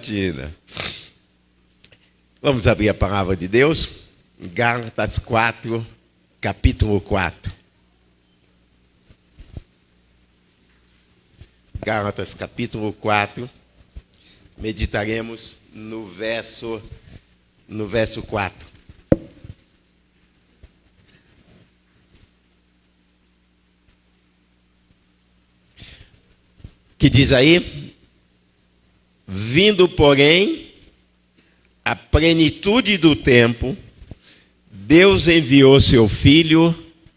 Diamantina. Vamos abrir a palavra de Deus. Gálatas 4, capítulo 4. Gálatas capítulo 4. Meditaremos no verso 4. Que diz aí: vindo, porém, a plenitude do tempo, Deus enviou seu Filho,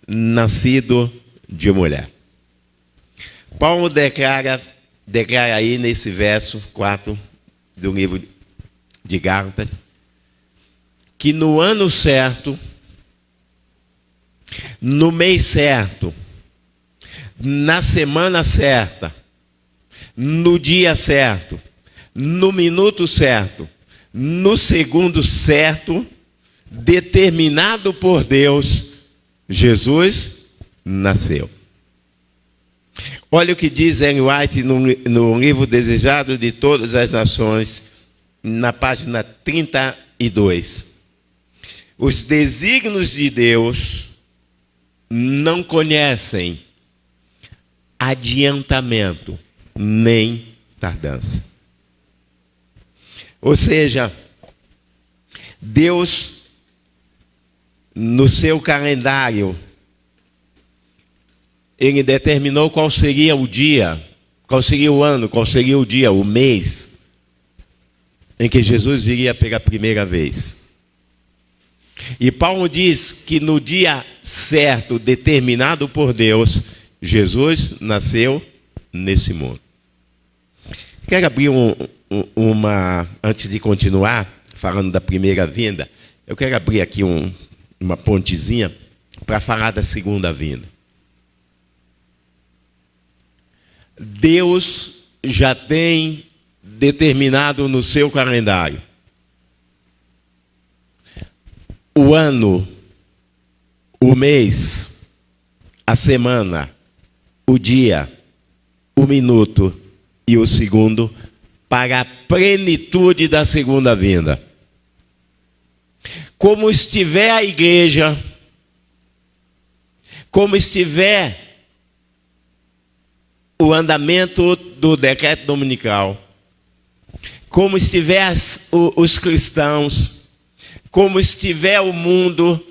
nascido de mulher. Paulo declara aí nesse verso 4 do livro de Gálatas, que no ano certo, no mês certo, na semana certa, no dia certo, no minuto certo, no segundo certo, determinado por Deus, Jesus nasceu. Olha o que diz Ellen White no livro Desejado de Todas as Nações, na página 32. Os desígnios de Deus não conhecem adiantamento nem tardança. Ou seja, Deus, no seu calendário, Ele determinou qual seria o dia, qual seria o ano, qual seria o dia, o mês, em que Jesus viria pela primeira vez. E Paulo diz que no dia certo, determinado por Deus, Jesus nasceu nesse mundo. Quero abrir antes de continuar, falando da primeira vinda, eu quero abrir aqui uma pontezinha para falar da segunda vinda. Deus já tem determinado no seu calendário o ano, o mês, a semana, o dia, o minuto e o segundo para a plenitude da segunda vinda. Como estiver a igreja, como estiver o andamento do decreto dominical, como estiver os cristãos, como estiver o mundo,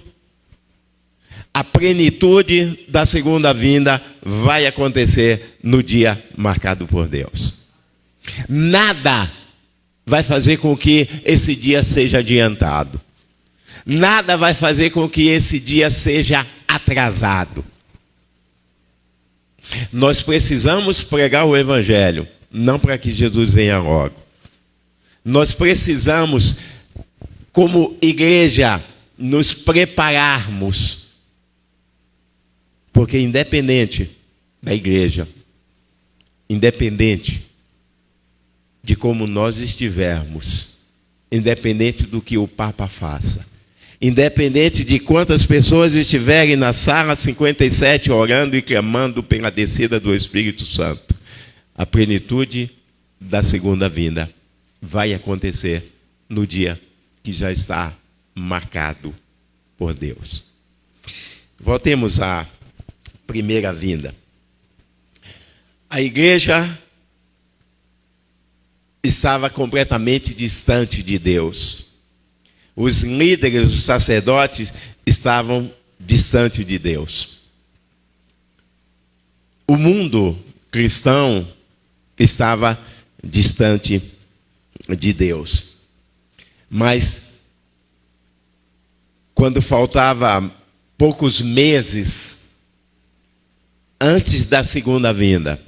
a plenitude da segunda vinda vai acontecer no dia marcado por Deus. Nada vai fazer com que esse dia seja adiantado. Nada vai fazer com que esse dia seja atrasado. Nós precisamos pregar o Evangelho, não para que Jesus venha logo. Nós precisamos, como igreja, nos prepararmos. Porque independente da igreja, independente de como nós estivermos, independente do que o Papa faça, independente de quantas pessoas estiverem na sala 57 orando e clamando pela descida do Espírito Santo, a plenitude da segunda vinda vai acontecer no dia que já está marcado por Deus. Voltemos à primeira vinda. A igreja estava completamente distante de Deus. Os líderes, os sacerdotes estavam distantes de Deus. O mundo cristão estava distante de Deus. Mas, quando faltava poucos meses antes da segunda vinda,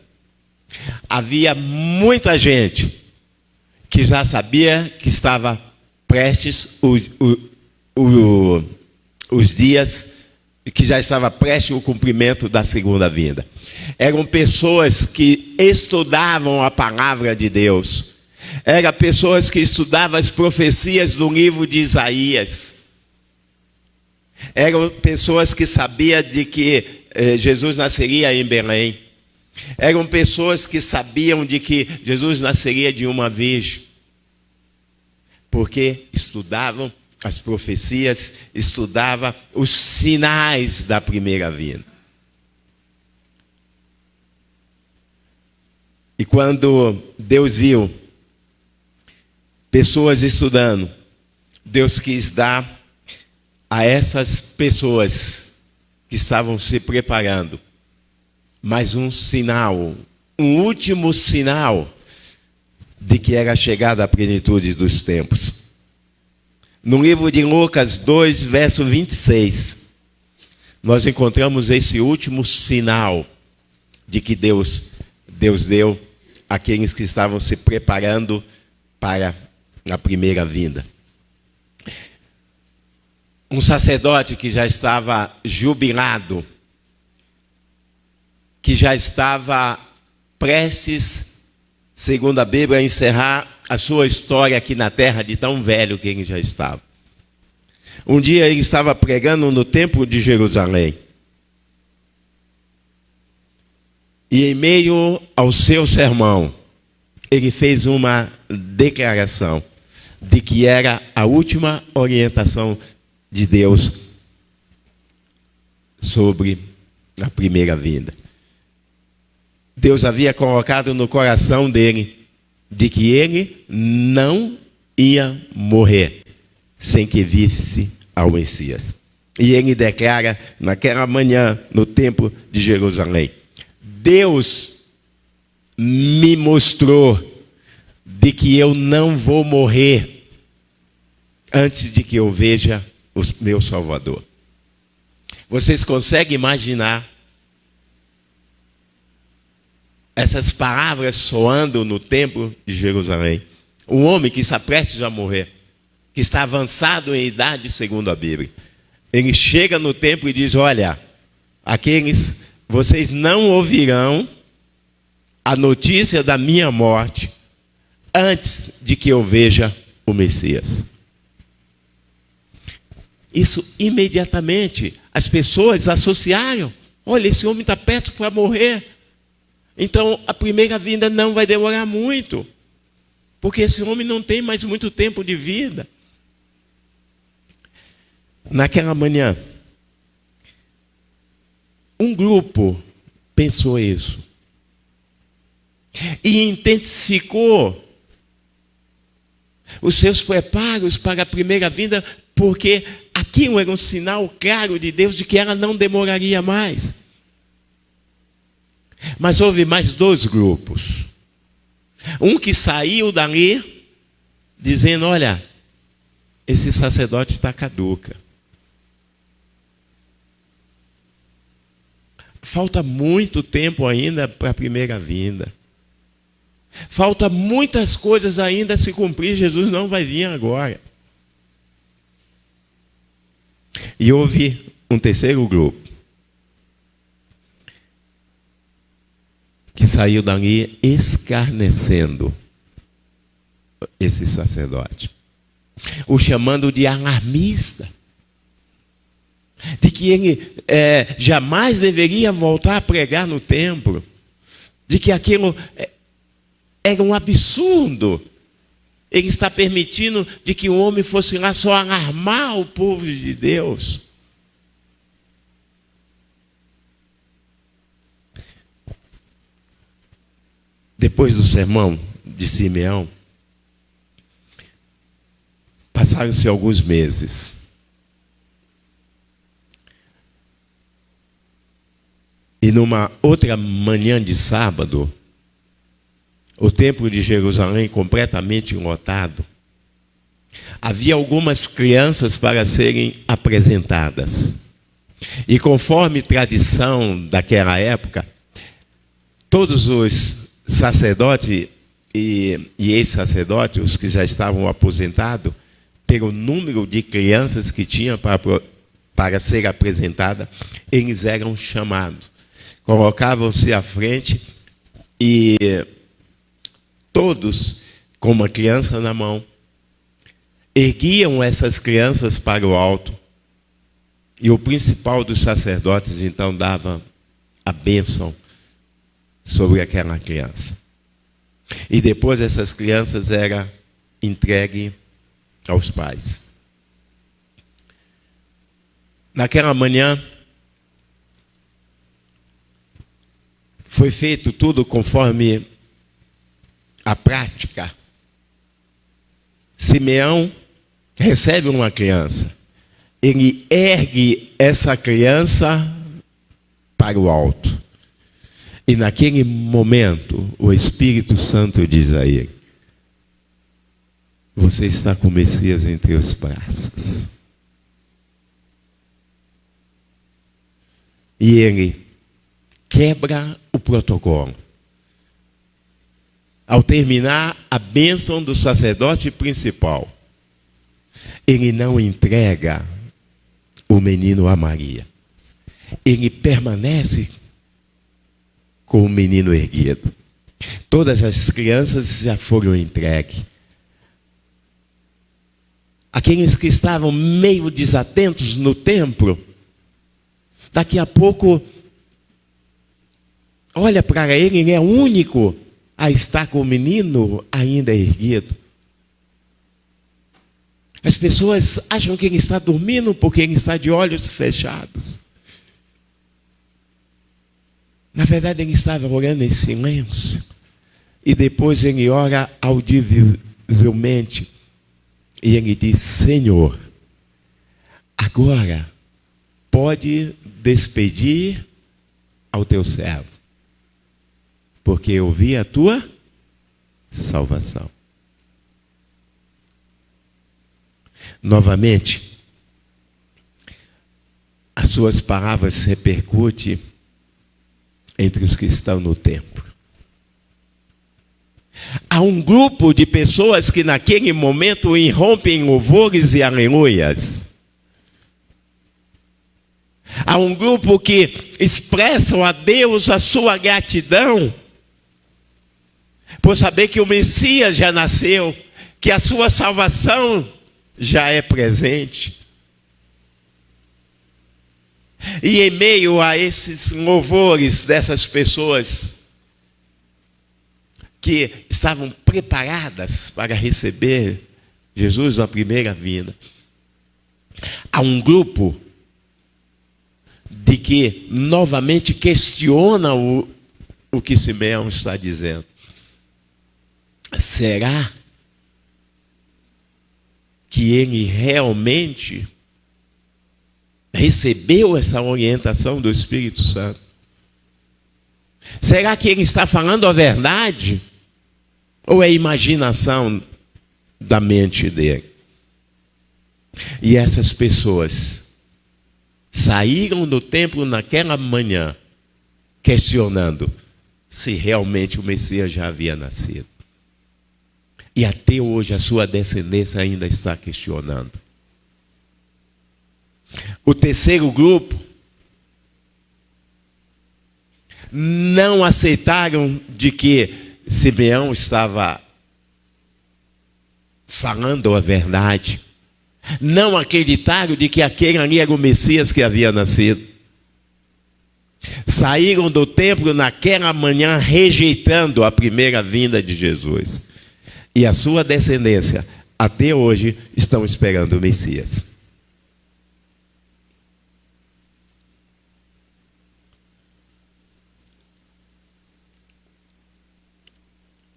havia muita gente que já sabia que estava prestes os dias, que já estava prestes o cumprimento da segunda vinda. Eram pessoas que estudavam a palavra de Deus. Eram pessoas que estudavam as profecias do livro de Isaías. Eram pessoas que sabiam de que Jesus nasceria em Belém. Eram pessoas que sabiam de que Jesus nasceria de uma virgem. porque estudavam as profecias, estudavam os sinais da primeira vinda. E quando Deus viu pessoas estudando, Deus quis dar a essas pessoas que estavam se preparando mais um sinal, um último sinal de que era chegada a plenitude dos tempos. No livro de Lucas 2, verso 26, nós encontramos esse último sinal de que Deus deu àqueles que estavam se preparando para a primeira vinda. Um sacerdote que já estava jubilado, que já estava prestes, segundo a Bíblia, a encerrar a sua história aqui na terra, de tão velho que ele já estava. Um dia ele estava pregando no templo de Jerusalém. E em meio ao seu sermão, ele fez uma declaração de que era a última orientação de Deus sobre a primeira vinda. Deus havia colocado no coração dele de que ele não ia morrer sem que visse ao Messias. E ele declara naquela manhã no templo de Jerusalém: Deus me mostrou de que eu não vou morrer antes de que eu veja o meu Salvador. Vocês conseguem imaginar essas palavras soando no templo de Jerusalém? Um homem que está prestes a morrer, que está avançado em idade segundo a Bíblia. Ele chega no templo e diz: olha, vocês não ouvirão a notícia da minha morte antes de que eu veja o Messias. Isso imediatamente as pessoas associaram: olha, esse homem está perto para morrer, então a primeira vinda não vai demorar muito, porque esse homem não tem mais muito tempo de vida. Naquela manhã, um grupo pensou isso e intensificou os seus preparos para a primeira vinda, porque aquilo era um sinal claro de Deus de que ela não demoraria mais. Mas houve mais dois grupos. Um que saiu dali dizendo: olha, esse sacerdote está caduca. Falta muito tempo ainda para a primeira vinda. Falta muitas coisas ainda a se cumprir. Jesus não vai vir agora. E houve um terceiro grupo que saiu dali escarnecendo esse sacerdote, o chamando de alarmista, de que ele jamais deveria voltar a pregar no templo, de que aquilo era um absurdo. Ele está permitindo de que o homem fosse lá só alarmar o povo de Deus. Depois do sermão de Simeão, passaram-se alguns meses. E numa outra manhã de sábado, o templo de Jerusalém completamente lotado, havia algumas crianças para serem apresentadas. E conforme tradição daquela época, todos os sacerdotes e ex-sacerdotes, os que já estavam aposentados, pelo número de crianças que tinham para ser apresentada, eles eram chamados. Colocavam-se à frente e todos, com uma criança na mão, erguiam essas crianças para o alto. E o principal dos sacerdotes, então, dava a bênção sobre aquela criança. E depois essas crianças eram entregues aos pais. Naquela manhã, foi feito tudo conforme a prática. Simeão recebe uma criança. Ele ergue essa criança para o alto. E naquele momento, o Espírito Santo diz a ele: você está com o Messias em teus braços. E ele quebra o protocolo. Ao terminar a bênção do sacerdote principal, ele não entrega o menino a Maria. Ele permanece com o menino erguido. Todas as crianças já foram entregues. Aqueles que estavam meio desatentos no templo, daqui a pouco, olha para ele, ele é o único a estar com o menino ainda erguido. As pessoas acham que ele está dormindo porque ele está de olhos fechados. Na verdade, ele estava orando em silêncio. E depois ele ora audivelmente. E ele diz: Senhor, agora pode despedir ao teu servo, porque eu vi a tua salvação. Novamente, as suas palavras repercutem entre os que estão no templo. Há um grupo de pessoas que naquele momento irrompem em louvores e aleluias. Há um grupo que expressam a Deus a sua gratidão por saber que o Messias já nasceu, que a sua salvação já é presente. E em meio a esses louvores dessas pessoas que estavam preparadas para receber Jesus na primeira vinda, há um grupo de que novamente questiona o que Simeão está dizendo. Será que ele realmente recebeu essa orientação do Espírito Santo? Será que ele está falando a verdade? Ou é imaginação da mente dele? E essas pessoas saíram do templo naquela manhã questionando se realmente o Messias já havia nascido. E até hoje a sua descendência ainda está questionando. O terceiro grupo não aceitaram de que Simeão estava falando a verdade. Não acreditaram de que aquele ali era o Messias que havia nascido. Saíram do templo naquela manhã rejeitando a primeira vinda de Jesus. E a sua descendência, até hoje, estão esperando o Messias.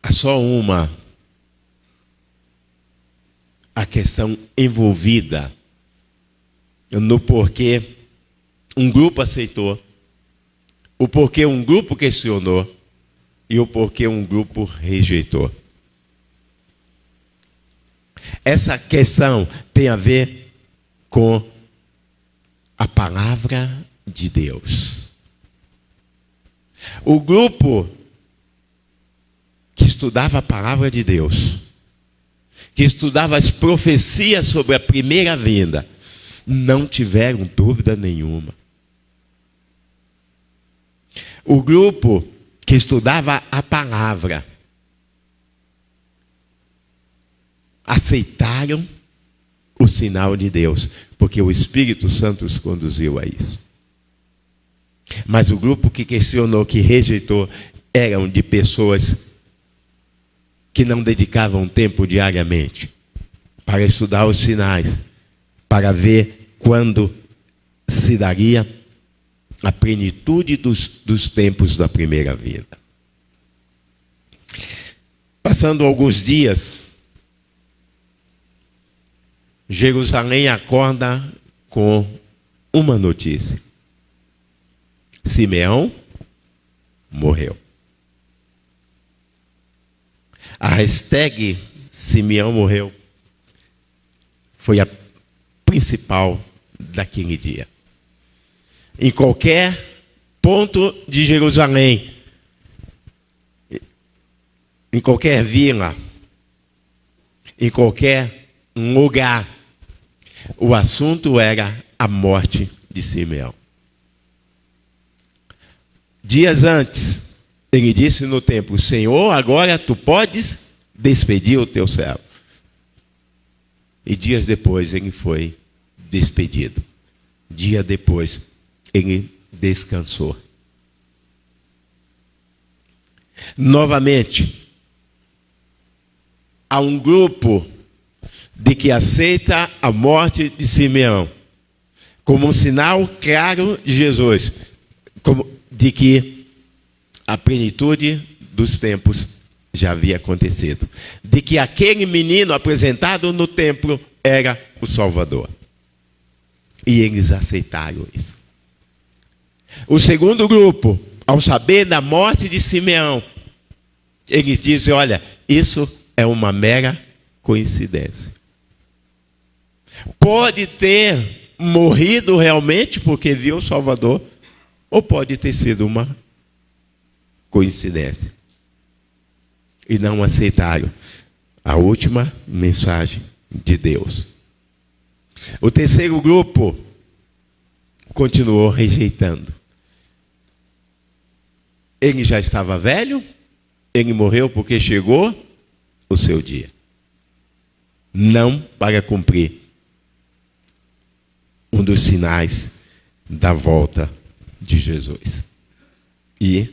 Há só a questão envolvida no porquê um grupo aceitou, o porquê um grupo questionou e o porquê um grupo rejeitou. Essa questão tem a ver com a palavra de Deus. O grupo que estudava a palavra de Deus, que estudava as profecias sobre a primeira vinda, não tiveram dúvida nenhuma. O grupo que estudava a palavra aceitaram o sinal de Deus, porque o Espírito Santo os conduziu a isso. Mas o grupo que questionou, que rejeitou, eram de pessoas que não dedicavam tempo diariamente para estudar os sinais, para ver quando se daria a plenitude dos tempos da primeira vinda. Passando alguns dias, Jerusalém acorda com uma notícia: Simeão morreu. A hashtag Simeão morreu foi a principal daquele dia. Em qualquer ponto de Jerusalém, em qualquer vila, em qualquer lugar, o assunto era a morte de Simeão. Dias antes, ele disse no templo: Senhor, agora tu podes despedir o teu servo. E dias depois ele foi despedido. Dia depois ele descansou. Novamente, há um grupo de que aceita a morte de Simeão como um sinal claro de Jesus, de que a plenitude dos tempos já havia acontecido, de que aquele menino apresentado no templo era o Salvador. E eles aceitaram isso. O segundo grupo, ao saber da morte de Simeão, eles dizem: olha, isso é uma mera coincidência. Pode ter morrido realmente porque viu o Salvador, ou pode ter sido uma coincidência. E não aceitaram a última mensagem de Deus. O terceiro grupo continuou rejeitando. Ele já estava velho, ele morreu porque chegou o seu dia. Não para cumprir um dos sinais da volta de Jesus. E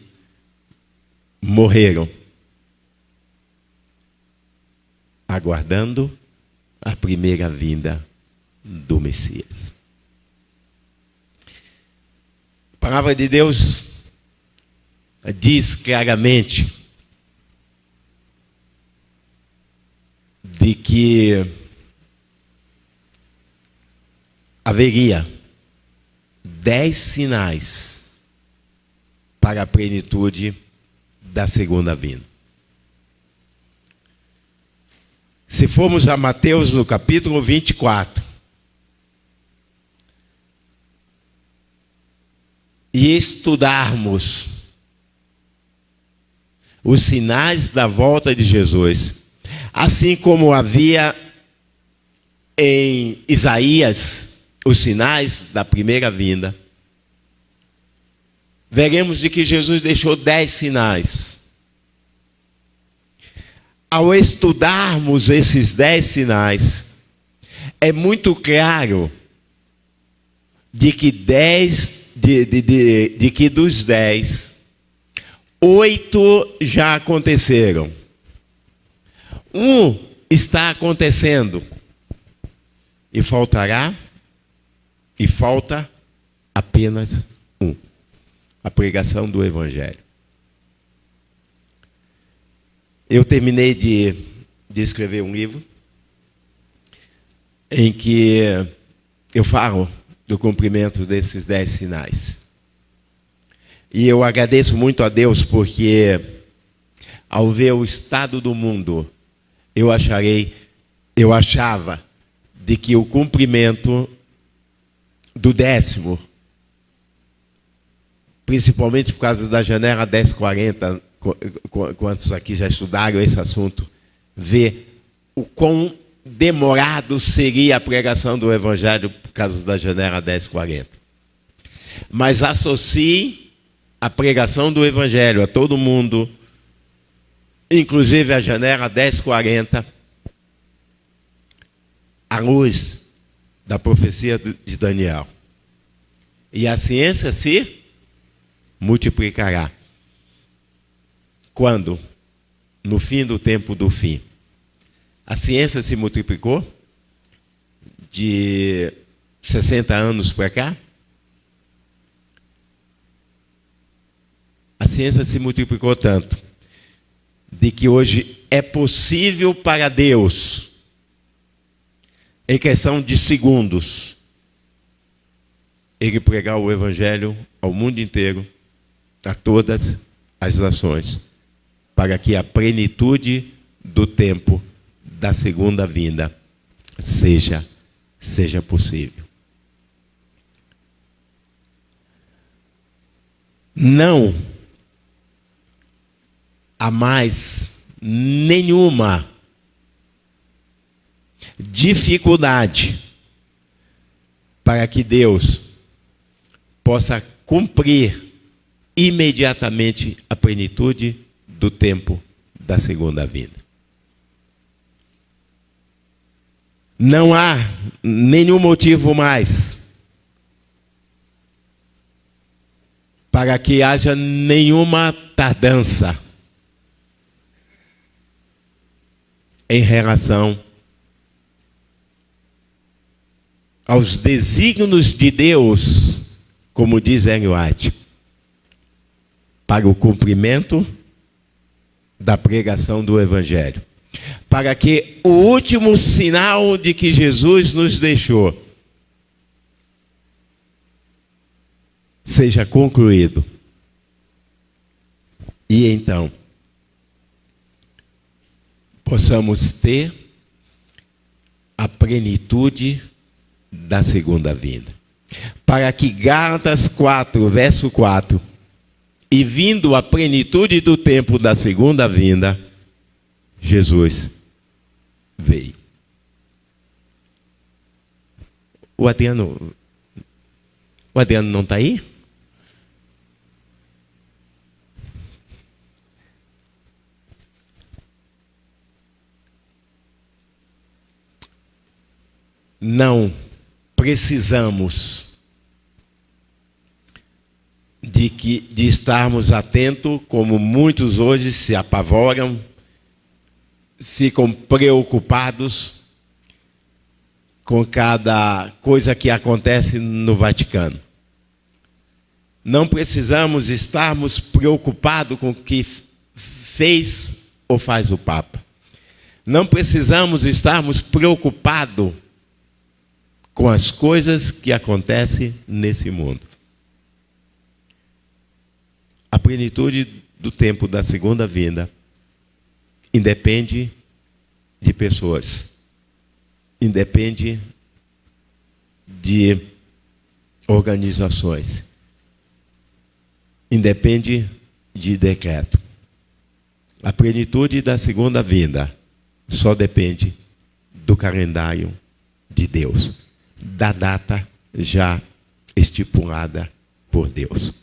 morreram, aguardando a primeira vinda do Messias. A palavra de Deus diz claramente de que haveria 10 sinais para a plenitude da segunda vinda. Se formos a Mateus no capítulo 24 e estudarmos os sinais da volta de Jesus, assim como havia em Isaías os sinais da primeira vinda, veremos de que Jesus deixou 10 sinais. Ao estudarmos esses 10 sinais, é muito claro de que dos 10, 8 já aconteceram. Um está acontecendo. E falta apenas um: a pregação do Evangelho. Eu terminei de escrever um livro em que eu falo do cumprimento desses 10 sinais. E eu agradeço muito a Deus porque, ao ver o estado do mundo, eu achava de que o cumprimento do 10º, principalmente por causa da janela 1040, quantos aqui já estudaram esse assunto, ver o quão demorado seria a pregação do Evangelho por causa da janela 1040. Mas associe a pregação do Evangelho a todo mundo, inclusive a janela 1040, à luz da profecia de Daniel. E a ciência se multiplicará. Quando? No fim do tempo do fim. A ciência se multiplicou? de 60 anos para cá, a ciência se multiplicou tanto, de que hoje é possível para Deus, em questão de segundos, Ele pregar o Evangelho ao mundo inteiro, a todas as nações, para que a plenitude do tempo da segunda vinda seja possível. Não há mais nenhuma dificuldade para que Deus possa cumprir imediatamente a plenitude do tempo da segunda vinda. Não há nenhum motivo mais para que haja nenhuma tardança em relação aos desígnios de Deus, como diz Ellen White, para o cumprimento da pregação do Evangelho, para que o último sinal de que Jesus nos deixou seja concluído. E então possamos ter a plenitude da segunda vinda. Para que Gálatas 4, verso 4, e vindo a plenitude do tempo da segunda vinda, Jesus veio. O Adriano não está aí? Não precisamos de estarmos atentos, como muitos hoje se apavoram, ficam preocupados com cada coisa que acontece no Vaticano. Não precisamos estarmos preocupados com o que fez ou faz o Papa. Não precisamos estarmos preocupados com as coisas que acontecem nesse mundo. A plenitude do tempo da segunda vinda independe de pessoas, independe de organizações, independe de decreto. A plenitude da segunda vinda só depende do calendário de Deus, da data já estipulada por Deus.